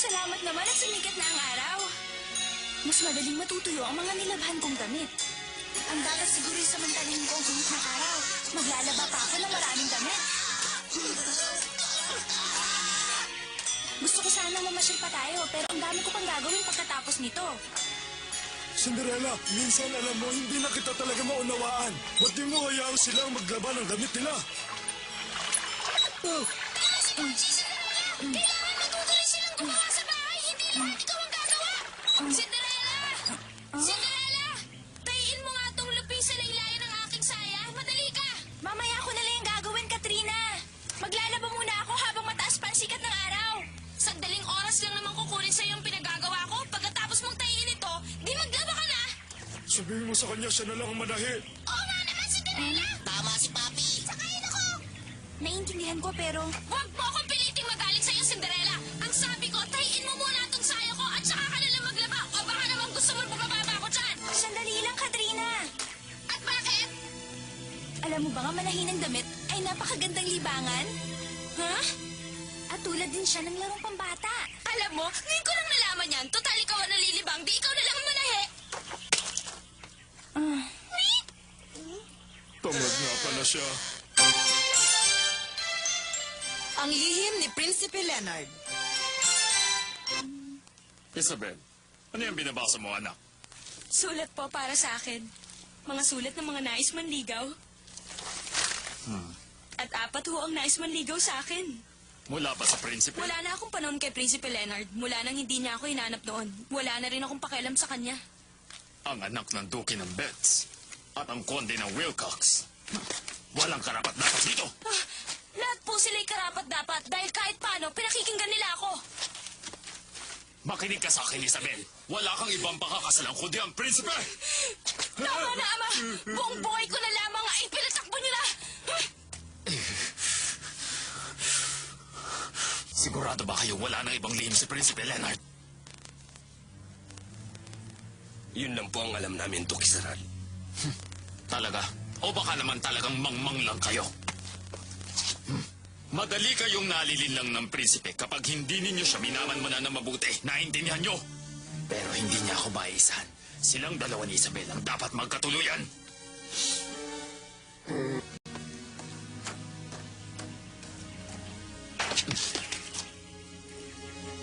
Salamat naman at sumikat na ang araw. Mas madaling matutuyo ang mga nilabhan kong damit. Ang dapat siguro samantalahin ko ang init ng araw. Maglalaba pa ako ng maraming damit. Gusto ko sana mamasyal pa tayo, pero ang dami ko pang gagawin pagkatapos nito. Cinderella, minsan alam mo, hindi na kita talaga maunawaan. Ba't di mo hayaang silang maglaba ng damit nila? Kailangan matutuloy silang gumawa sa bahay, hindi lahat ikaw ang gagawa! Cinderella! Cinderella! Tayin mo nga itong luping sa laylayan ng aking saya. Madali ka! Mamaya ko na lang yung gagawin, Katrina. Maglalaba muna ako habang mataas pa ang sikat ng araw. Sandaling oras lang naman kukunin sa'yo yung pinagagawa ko. Pagkatapos mong tayin ito, di maglaba ka na! Sabihin mo sa kanya siya na lang ang manahi. Oo nga naman, Cinderella! Tama si Papi. Sakayin ako! Naiintindihan ko pero... Huwag mo akong piliting magaling sa'yo, Cinderella! Ang sabi ko, tayin mo muna itong sayo ko at saka ka nalang maglaba o baka naman gusto mo bumababa ako dyan! Sandali lang, Katrina! At bakit? Alam mo ba nga manahin ng damit ay napakagandang libangan? Ha? At tulad din siya ng larong pambata. Alam mo, ngayon ko lang nalaman yan. Total, ikaw ang nalilibang, di ikaw na lang ang manahe. Tamad nga pala siya. Ang lihim ni Prinsipe Leonard. Isabel, ano yung binabasa mo, anak? Sulat po para sa akin. Mga sulat ng mga nais manligaw. At 4 ho ang nais manligaw sa akin. Mula pa sa prinsipe? Wala na akong panahon kay Prinsipe Leonard. Mula nang hindi niya ako hinanap noon. Wala na rin akong pakialam sa kanya. Ang anak ng Duke ng Betz at ang konde ng Wilcox. Walang karapat-dapat dito. Lahat po sila'y karapat-dapat dahil kahit paano, pinakikinggan nila ako. Makinig ka sa akin, Isabel. Wala kang ibang pakakasalan kundi ang prinsipe! Tama na, Ama! Buong buhay ko na lamang ay pinatakbo niyo na! Sigurado ba kayo wala nang ibang lihim si Prinsipe Leonard? Yun lang po ang alam namin, Duke Saral. Talaga? O baka naman talagang mangmang lang kayo? Madali kayong nalilinlang ng prinsipe kapag hindi ninyo siya minaman-mana na mabuti. Naintindihan nyo? Pero hindi niya ako maisahan. Silang dalawa ni Isabel ang dapat magkatuluyan.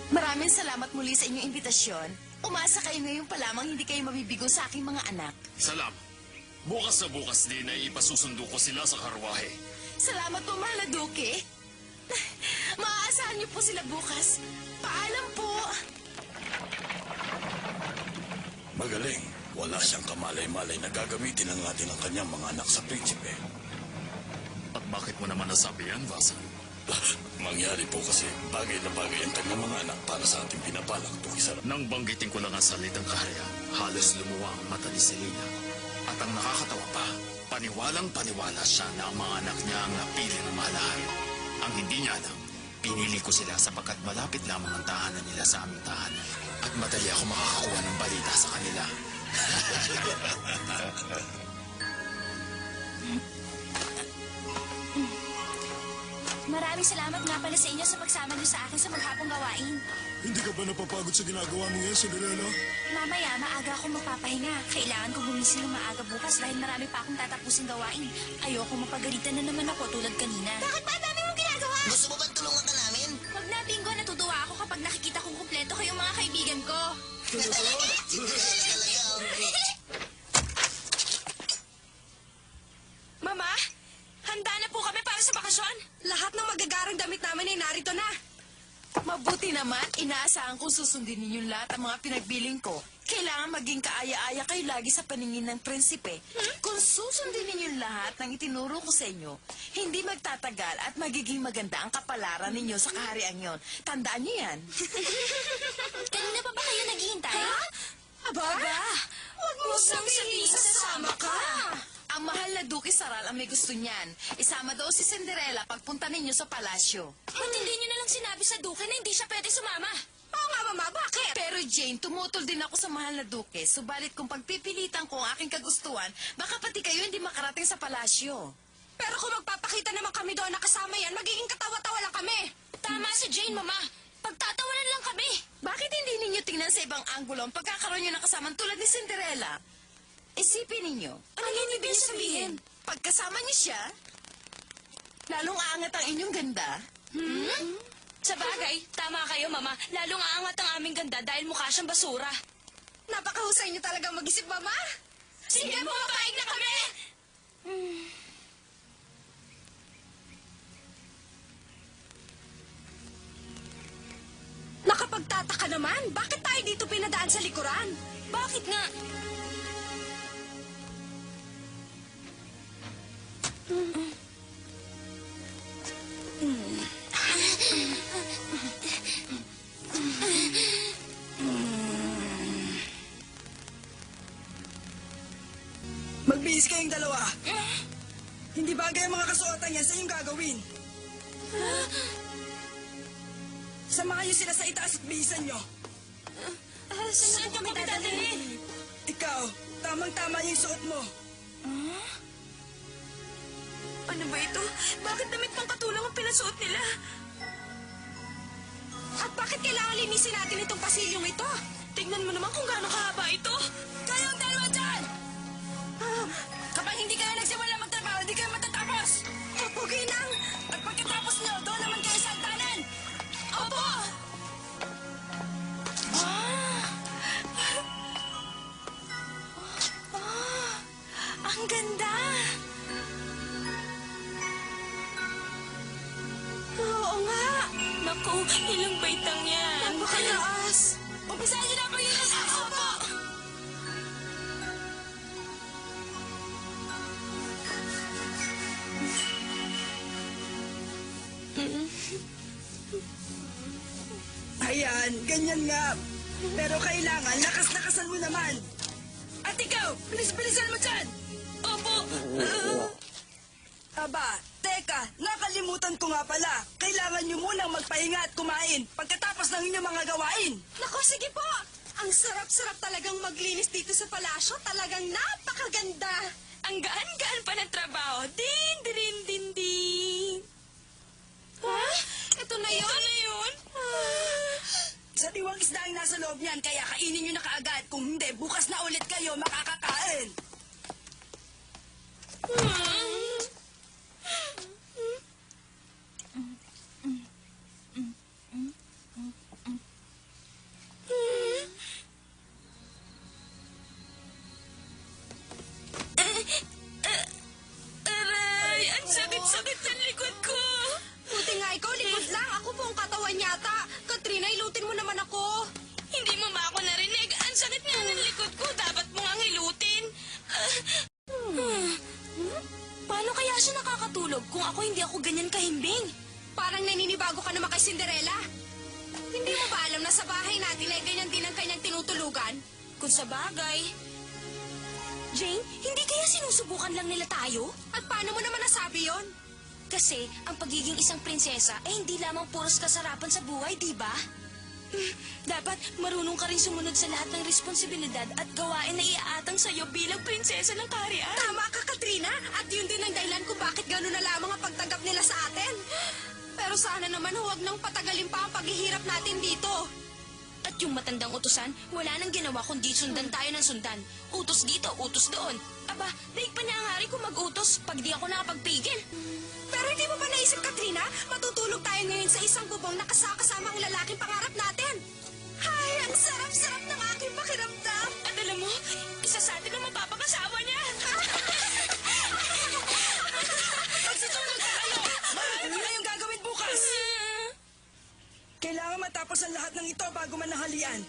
Maraming salamat muli sa inyong imbitasyon. Umasa kayo ngayon pa lamang hindi kayo mabibigo sa aking mga anak. Salam. Bukas na bukas din ay ipasusundo ko sila sa karwahe. Salamat po, mahal na Duke. Maaasahan niyo po sila bukas. Paalam po. Magaling. Wala siyang kamalay-malay na gagamitin ang natin ang kanyang mga anak sa prinsipe. At bakit mo naman nasabi yan, Vasa? Mangyari po kasi bagay na bagay ang kanyang mga anak para sa ating pinapalak, Duke Saral. Nang banggitin ko lang ang salitang kaharian, halos lumuwa ang mata ni Selena. At ang nakakatawa pa, paniwalang-paniwala siya na ang mga anak niya ang napili ng malahan. Ang hindi niya alam, pinili ko sila sapagkat malapit lamang ang tahanan nila sa aming tahanan. At madali ako makakakuha ng balita sa kanila. Maraming salamat nga pala sa inyo sa pagsama niyo sa akin sa maghapong gawain. Hindi ka ba napapagod sa ginagawa mo yan, Cinderella? Mamaya, maaga akong magpapahinga. Kailangan kong gumising ng maaga bukas dahil marami pa akong tatapusing gawain. Ayoko mapagalitan na naman ako tulad kanina. Bakit ba dami mong ginagawa? Gusto mo bang tulungan ka namin? Wag na, Bingo. Natutuwa ako kapag nakikita kong kumpleto kayong mga kaibigan ko. Mama, handa na po kami para sa bakasyon. Lahat ng magagarang damit namin ay narito na. Mabuti naman, inaasahan kong susundin ninyong lahat ang mga pinagbiling ko. Kailangan maging kaaya-aya kayo lagi sa paningin ng prinsipe. Kung susundin ninyong lahat ng itinuro ko sa inyo, hindi magtatagal at magiging maganda ang kapalaran ninyo sa kaharian yon. Tandaan niyo yan. Kanina pa ba kayo naghihintay? Aba? Huwag mo sabihin sasama ka. Ang mahal na Duke Saral ang may gusto niyan. Isama daw si Cinderella pagpunta ninyo sa palasyo. Ba't hindi niyo na lang sinabi sa Duke na hindi siya pwede sumama? Oo nga, Mama. Bakit? Pero Jane, tumutol din ako sa mahal na Duke. Subalit kung pagpipilitan ko ang aking kagustuhan, baka pati kayo hindi makarating sa palasyo. Pero kung magpapakita naman kami doon na kasama yan, magiging katawa-tawa lang kami. Tama si Jane, Mama. Pagtatawanan lang kami. Bakit hindi ninyo tingnan sa ibang anggulo ang pagkakaroon nyo ng kasamang tulad ni Cinderella? Isipin ninyo. Ano yung ibig sabihin? Pagkasama niyo siya, lalong aangat ang inyong ganda. Sa bagay, tama kayo, Mama. Lalong aangat ang aming ganda dahil mukha siyang basura. Napakahusay niyo talagang mag-isip, Mama. Sige, pumapayag na kami! Nakapagtataka naman, bakit tayo dito pinadaan sa likuran? Bakit nga? Magbihis kayong dalawa. Hindi bagay ang mga kasuotan yan sa inyong gagawin. Samahan niyo sila sa itaas at bihisan niyo. Saan kami dadalhin? Ikaw, tamang-tama yung suot mo. Ano ba ito? Bakit damit pang katulang ang pinasuot nila? At bakit kailangan linisin natin itong pasilyong ito? Tingnan mo naman kung gaano kahaba ito. Kayong dalawa dyan! Kapag hindi kayo nagsimula magtrabaho, hindi kayo matatapos! Pupugi nang! At pagkatapos nyo, doon naman kayo sa hagdanan! Opo! Ang ganda! Oo nga! Naku, ilang baitang yan. Napakalaas! Umpisahan niyo na ang paglinis! Opo! Ayan, ganyan nga. Pero kailangan, lakas-lakasan mo naman. At ikaw, bilis-bilisan mo dyan! Opo! Aba, teka, nakalimutan ko nga pala. Kailangan niyo munang magpahinga at kumain pagkatapos ng inyong mga gawain. Nako, sige po! Ang sarap-sarap talagang maglinis dito sa palasyo. Talagang napakaganda! Ang gaan-gaan pa ng trabaho. Din, din, din, din. Ha? Ito na yun? Ito na yun? Sa diwang isda ang nasa loob niyan, kaya kainin niyo na kaagad. Kung hindi, bukas na ulit kayo makakakain. Aray, ang sakit-sakit ng likod ko. Buti nga ikaw, likod lang. Ako po ang katawan yata. Katrina, ilutin mo naman ako. Hindi mo ba ako narinig? Ang sakit nga ng likod ko. Dapat mo nga hilutin. Paano kaya siya nakakatulog kung ako hindi ako ganyan kahimbing? Parang naninibago ka naman kay Cinderella. Hindi mo ba alam na sa bahay natin ay ganyan din ang kanyang tinutulugan? Kung sa bagay. Jane, hindi kaya sinusubukan lang nila tayo? At paano mo naman nasabi yon? Kasi ang pagiging isang prinsesa ay hindi lamang puros kasarapan sa buhay, di ba? Dapat marunong ka rin sumunod sa lahat ng responsibilidad at gawain na iaatang sa'yo bilang prinsesa ng kaharian. Tama ka, Katrina. At yun din ang dahilan kung bakit gano'n na lamang ang pagtanggap nila sa atin. Pero sana naman huwag nang patagalin pa ang paghihirap natin dito. At yung matandang utusan, wala nang ginawa kundi sundan tayo ng sundan. Utos dito, utos doon. Aba, daig pa niya ang hari kung mag-utos pag di ako nakapagpigil. Pero hindi mo ba naisip, Katrina? Matutulog tayo ngayon sa isang bubong na kasama ang lalaking pangarap natin. Ay, ang sarap-sarap ng aking pakiramdam. At alam mo, isa sa atin ang mapapakasawa niya. Magsitulog ka kayo! Ano na yung gagawin bukas? Kailangan matapos ang lahat ng ito bago manahalian.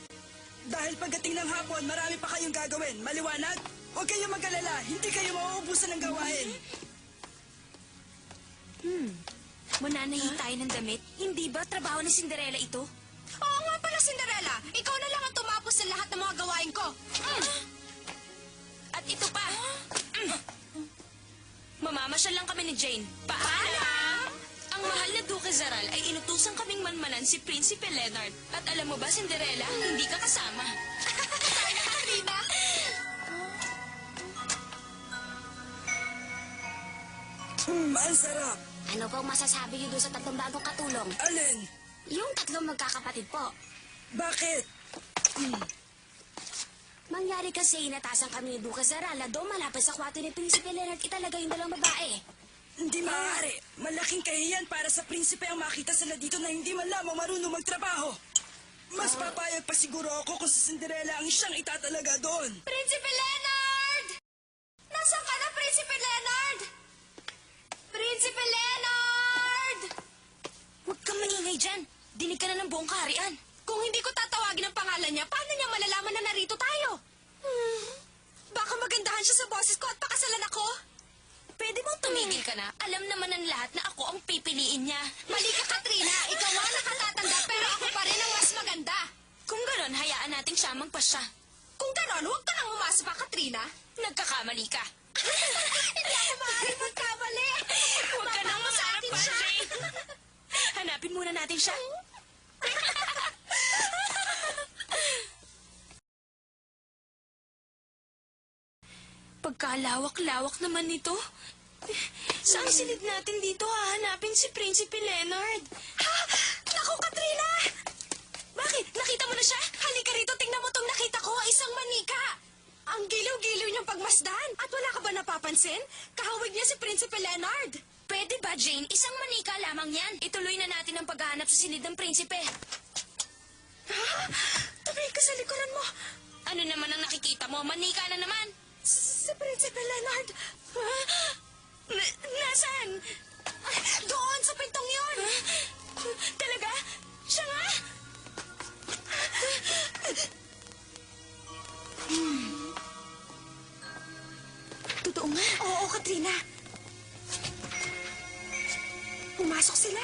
Dahil pagdating ng hapon, marami pa kayong gagawin. Maliwanag? Huwag kayong mag-alala. Hindi kayo mauubusan ng gawain. Mananahi tayo ng damit. Hindi ba trabaho ni Cinderella ito? Oo nga pala, Cinderella. Ikaw na lang ang tumapos sa lahat ng mga gawain ko. At ito pa. Mamamasyal lang kami ni Jane. Paalam! Ang mahal na Duke Zaral ay inutusan kaming manmanan si Prinsipe Leonard. At alam mo ba, Cinderella, hindi ka kasama. Katrina! Ang sarap. Ano pong masasabi niyo doon sa tatlong bagong katulong? Alin? Yung tatlong magkakapatid po. Bakit? Mangyari kasi inatasan kami ni Duca Zarala do malapit sa kwarto ni Prinsipe Leonard italagay yung dalawang babae. Hindi maaari. Malaking kahiyan para sa prinsipe ang makita sila dito na hindi man lamang marunong magtrabaho. Mas papayag pa siguro ako kung si Cinderella ang siyang itatalaga doon. Prinsipe Leonard! Nasaan ka na, Prinsipe Leonard? Prinsipe Leonard! Huwag kang maningay dyan. Dinig ka na ng buong kaharian. Kung hindi ko tatawagin ang pangalan niya, paano niya malalaman na narito tayo? Baka magandahan siya sa boses ko at pakasalan ako. Pwede bang tumigil ka na? Alam naman ng lahat na ako ang pipiliin niya. Mali ka, Katrina. Ikaw ang nakatatanda pero ako pa rin ang mas maganda. Kung ganon, hayaan nating siya magpasya. Kung ganon, huwag ka nang umasa pa, Katrina. Nagkakamali ka. Hindi ako maaaring magkamali. Huwag ka nang umaarap pa, Jane. Hanapin muna natin siya. Pagkalawak-lawak naman nito. Saan silid natin dito hahanapin si Prinsipe Leonard? Ha? Naku, Katrina! Bakit? Nakita mo na siya? Halika rito, tingnan mo tong nakita ko, isang manika. Ang giliw-giliw niyang pagmasdan. At wala ka ba napapansin? Kahawig niya si Prinsipe Leonard. Pwede ba, Jane? Isang manika lamang yan. Ituloy na natin ang paghahanap sa silid ng prinsipe. Ha? Tumigil ka sa likuran mo. Ano naman ang nakikita mo? Manika na naman. Si Prinsipe Leonard. Ha? Nasaan? Doon, sa pintong yun. Talaga? Siya nga? Totoo nga. Oo, Katrina. Pumasok sila.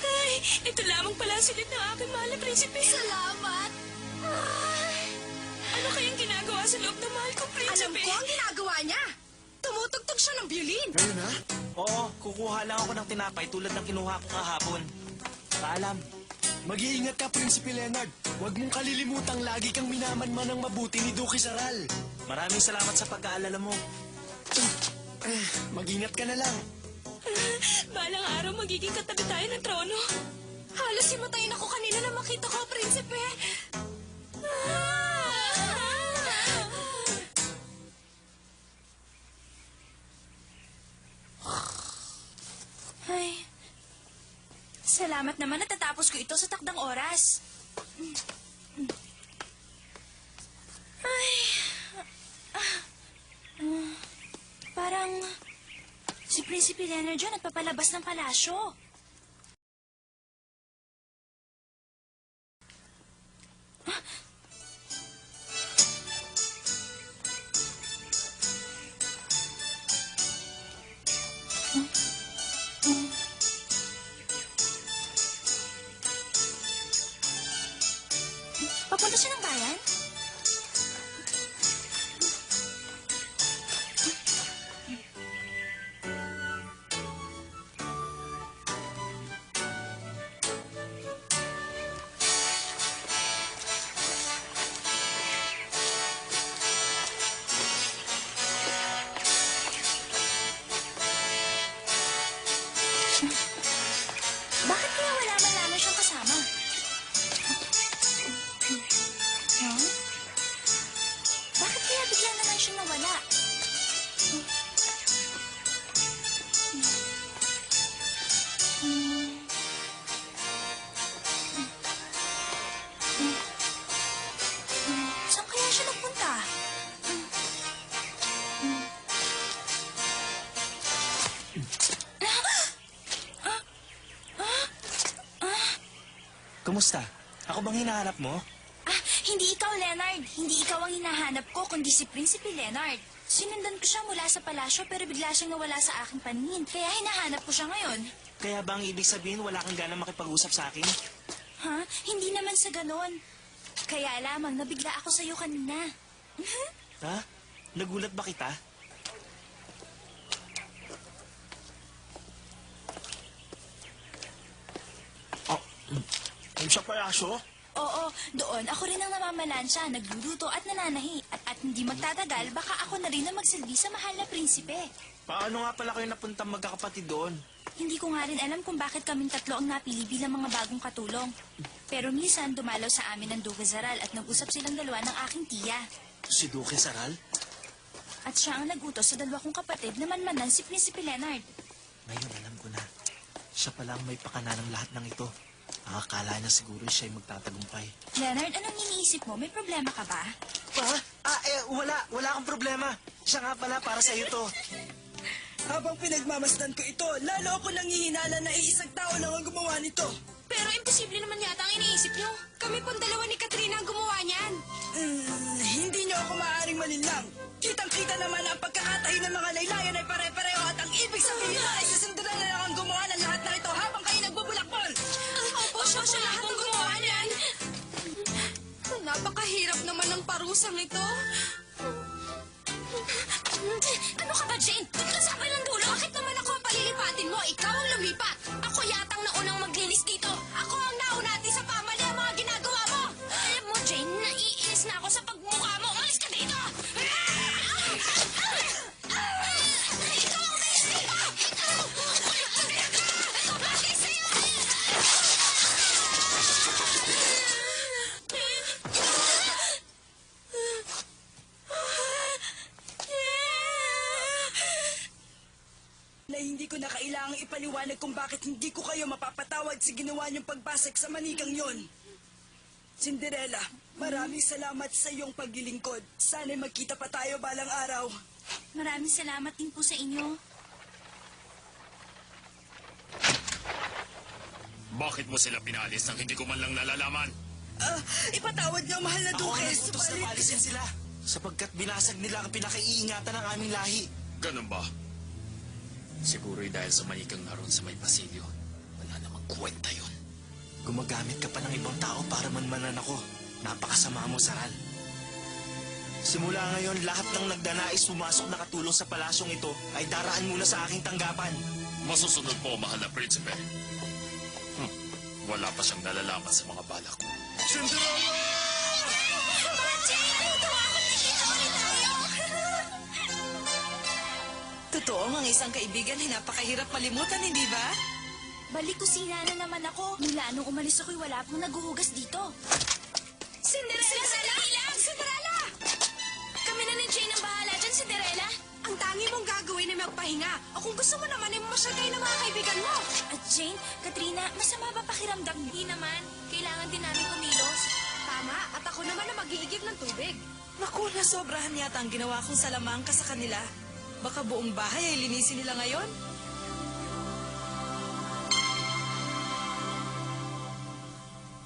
Ay, ito lamang pala ang silid ng aking mahal na prinsipe. Salamat. Ano kayang ginagawa sa loob ng mahal kong prinsipe? Alam ko ang ginagawa niya. Tumutugtog siya ng violin. Ngayon ha? Oo, kukuha lang ako ng tinapay tulad ng kinuha ko kahapon. Paalam. Mag-iingat ka, Prinsipe Leonard. Huwag mong kalilimutang lagi kang minamanman ng mabuti ni Duque Zaral. Maraming salamat sa pag-aalala mo. Mag-ingat ka na lang. Balang araw magiging katabi tayo ng trono. Halos himatayin ako kanina na makita ko, prinsipe. Ay, salamat naman natatapos ko ito sa takdang oras. Ay, parang si Prinsipe Leonard dyan nagpapalabas ng palasyo. Papunta siya ng bayan? Bakit kaya wala man lamang siyang kasama? Huh? Bakit kaya bigla naman siya nawala? Saan kaya siya nagpunta? Kumusta? Ako bang hinahanap mo? Ah, hindi ikaw, Leonard. Hindi ikaw ang hinahanap ko, kundi si Prinsipe Leonard. Sinundan ko siya mula sa palasyo pero bigla siyang nawala sa aking paningin. Kaya hinahanap ko siya ngayon. Kaya ba ang ibig sabihin wala kang ganang makipag-usap sa akin? Ha? Hindi naman sa ganon. Kaya lamang nabigla ako sa'yo kanina. Ha? Nagulat ba kita? Ang siya palasyo? Oo, doon ako rin ang namamalansya, nagluluto at nananahi. At hindi magtatagal, baka ako na rin ang magsilbi sa mahal na prinsipe. Paano nga pala kayo napunta magkakapatid doon? Hindi ko nga rin alam kung bakit kaming tatlo ang napili bilang mga bagong katulong. Pero minsan dumalaw sa amin ang Duque Zaral at nag-usap silang dalawa ng aking tiya. Si Duque Zaral? At siya ang nag-utos sa dalawa kong kapatid na manmanan si Prinsipe Leonard. Ngayon alam ko na. Siya pala ang may pakana ng lahat ng ito. Ang akala niya siguro siya'y magtatagumpay. Leonard, anong iniisip mo? May problema ka ba? Wala akong problema. Siya nga pala para sa iyo to. Habang pinagmamasdan ko ito, lalo ako nangihinala na iisang tao lang ang gumawa nito. Pero imposible naman yata ang iniisip nyo. Kami pong dalawa ni Katrina ang gumawa niyan. Hindi niyo ako maaaring malinlang. Kitang-kita naman ang pagkakatahi ng mga laylayan ay pare-pareho at ang ibig sabihin ay si Cinderella lang ang gumawa ng lahat ng ito habang kayo nagbubulakbol. Opo, siya lahat ang gumawa niyan. Napakahirap naman ng parusang ito. Ano ka ba, Jane? Doon ka sa ng dulo. Bakit naman ako ang palilipatin mo? Ikaw ang lumipat. Ako yatang naunang maglinis dito. Ako ang naunati sa pamali ang mga ginagawa mo. Alam mo, Jane, naiinis na ako sa pagmukha mo. Umalis ka dito! Ikaw ang umalis dito! Ikaw! Ikaw bagay sa'yo! Na hindi ko na kailangang ipaliwanag kung bakit hindi ko kayo mapapatawad sa ginawa niyong pagbasag sa manigang yon. Cinderella, maraming salamat sa iyong paglilingkod. Sana'y magkita pa tayo balang araw. Maraming salamat din po sa inyo. Bakit mo sila pinalis nang hindi ko man lang nalalaman? Ipatawad niyo, mahal na Ako Duque. ang nagputos na paalisin sila. Sapagkat binasag nila ang pinakaiingatan ng aming lahi. Ganun ba? Siguro'y dahil sa manikang naroon sa may pasilyo. Wala namang kwenta yun. Gumagamit ka pa ng ibang tao para manmanan ako. Napakasama mo, Zaral. Simula ngayon, lahat ng nagdanais pumasok na katulong sa palasyong ito ay daraan muna sa aking tanggapan. Masusunod po, mahal na prinsipe. Wala pa siyang nalalaman sa mga balak ko. Cinderella! Totoo, ang isang kaibigan ay napakahirap malimutan, hindi ba? Balik kusina na naman ako. Mula nung umalis ako'y wala pang naguhugas dito. Cinderella! Cinderella! Kami na ni Jane ang bahala dyan, Cinderella. Ang tangi mong gagawin ay magpahinga. O kung gusto mo naman ay mamasyal kayo ng mga kaibigan mo. At Jane, Katrina, masama ba pakiramdam? Hindi naman. Kailangan din namin kumilos. Tama, at ako naman na mag-iigib ng tubig. Naku, nasobrahan yata ang ginawa kong salamangka sa kanila. Baka buong bahay ay linisin nila ngayon.